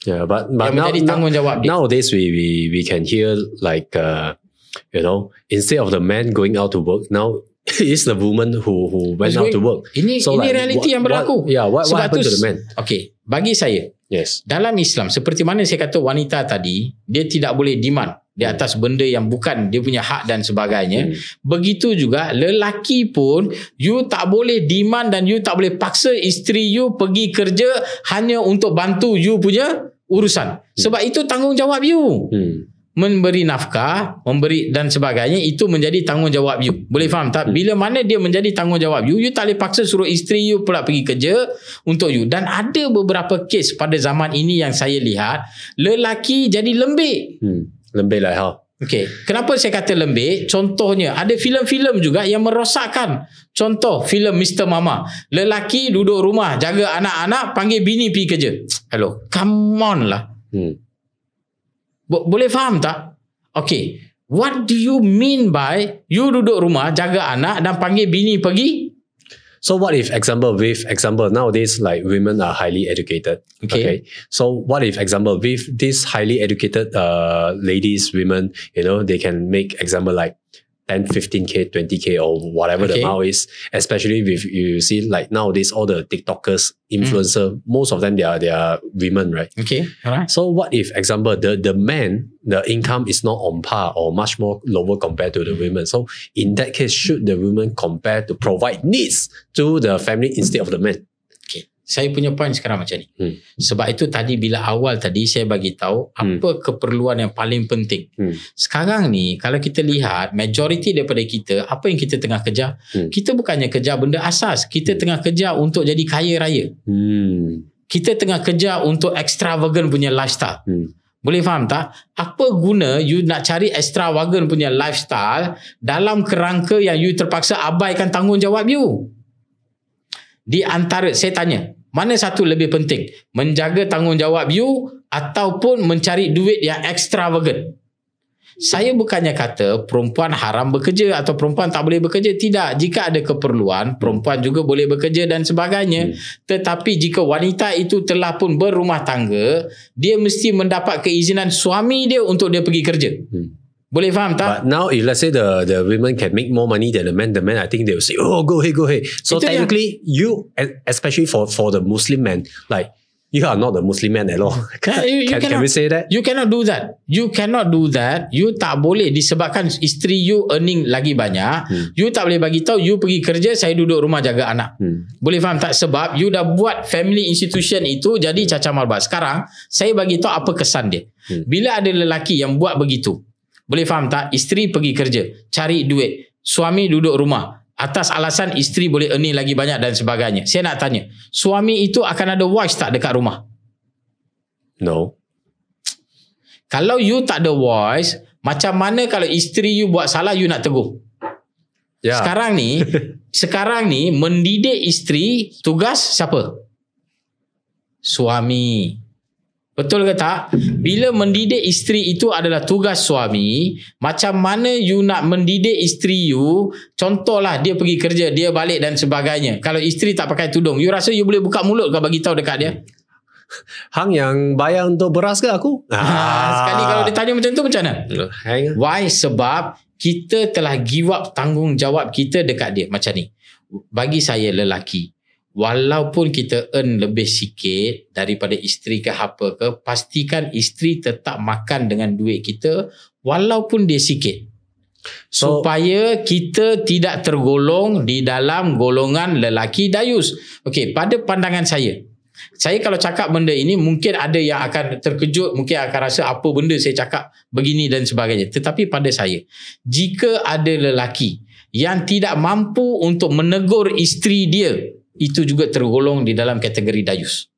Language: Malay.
Yeah, but yang menjadi tanggungjawab dia. nowadays we can hear like instead of the man going out to work, now it's the woman who went out to work. Ini realiti yang berlaku. What happened to the man? Okay, bagi saya, Yes. dalam Islam, seperti mana saya kata wanita tadi, dia tidak boleh demand di atas benda yang bukan dia punya hak dan sebagainya. Begitu juga lelaki pun, you tak boleh demand dan you tak boleh paksa isteri you pergi kerja hanya untuk bantu you punya urusan. Sebab itu tanggungjawab you. Memberi nafkah, memberi dan sebagainya, itu menjadi tanggungjawab you. Boleh faham tak? Bila mana dia menjadi tanggungjawab you, you tak boleh paksa suruh isteri you pula pergi kerja untuk you. Dan ada beberapa kes pada zaman ini yang saya lihat, lelaki jadi lembik. Lembik like how? Okay, kenapa saya kata lembik? Contohnya, ada filem-filem juga yang merosakkan. Contoh, filem Mr. Mama. Lelaki duduk rumah, jaga anak-anak, panggil bini pergi kerja. Hello, come on lah. Boleh faham tak? Okay, what do you mean by you duduk rumah, jaga anak dan panggil bini pergi? So what if example nowadays like women are highly educated. Okay. So what if example with these highly educated ladies, women, they can make example like 10, 15k, 20k or whatever the amount is. Especially if you see like nowadays all the TikTokers, influencer, most of them they are women, right? Okay. Alright. So what if example the man, the income is not on par or much more lower compared to the women? So in that case, should the women compare to provide needs to the family instead of the man? Okay. Saya punya point sekarang macam ni. Sebab itu tadi bila awal tadi saya bagi tahu apa keperluan yang paling penting. Sekarang ni kalau kita lihat majoriti daripada kita, apa yang kita tengah kejar? Kita bukannya kejar benda asas. Kita tengah kejar untuk jadi kaya raya. Kita tengah kejar untuk extravagant punya lifestyle. Boleh faham tak? Apa guna you nak cari extravagant punya lifestyle dalam kerangka yang you terpaksa abaikan tanggungjawab you? Di antara, saya tanya, mana satu lebih penting? Menjaga tanggungjawab you ataupun mencari duit yang extravagant? Saya bukannya kata perempuan haram bekerja atau perempuan tak boleh bekerja. Tidak. Jika ada keperluan, perempuan juga boleh bekerja dan sebagainya. Tetapi jika wanita itu telah pun berumah tangga, dia mesti mendapat keizinan suami dia untuk dia pergi kerja. Boleh faham tak? But now if let's say the women can make more money than the men I think they will say, oh, go ahead. So itu technically you, especially for the Muslim men, like you are not the Muslim man at all. Can we say that? You cannot do that. You cannot do that. You tak boleh disebabkan isteri you earning lagi banyak. You tak boleh bagi tahu you pergi kerja, saya duduk rumah jaga anak. Boleh faham tak? Sebab you dah buat family institution itu jadi cacar malbas. Sekarang saya bagi tahu apa kesan dia. Bila ada lelaki yang buat begitu, boleh faham tak? Isteri pergi kerja, cari duit, suami duduk rumah atas alasan isteri boleh earning lagi banyak dan sebagainya. Saya nak tanya, suami itu akan ada voice tak dekat rumah? No. Kalau you tak ada voice, macam mana kalau isteri you buat salah you nak tegur? Sekarang ni mendidik isteri tugas siapa? Suami. Betul ke tak? Bila mendidik isteri itu adalah tugas suami, macam mana you nak mendidik isteri you? Contohlah dia pergi kerja, dia balik dan sebagainya. Kalau isteri tak pakai tudung, you rasa you boleh buka mulut ke bagi tahu dekat dia? Hang yang bayar untuk beras ke aku? Sekali kalau dia tanya macam tu macam mana? Why? Sebab kita telah give up tanggungjawab kita dekat dia. Macam ni. Bagi saya lelaki, walaupun kita earn lebih sikit daripada isteri ke apa ke, pastikan isteri tetap makan dengan duit kita walaupun dia sikit. Supaya kita tidak tergolong di dalam golongan lelaki dayus. Okey, pada pandangan saya kalau cakap benda ini mungkin ada yang akan terkejut, mungkin akan rasa apa benda saya cakap begini dan sebagainya. Tetapi pada saya, jika ada lelaki yang tidak mampu untuk menegur isteri dia, itu juga tergolong di dalam kategori dayus.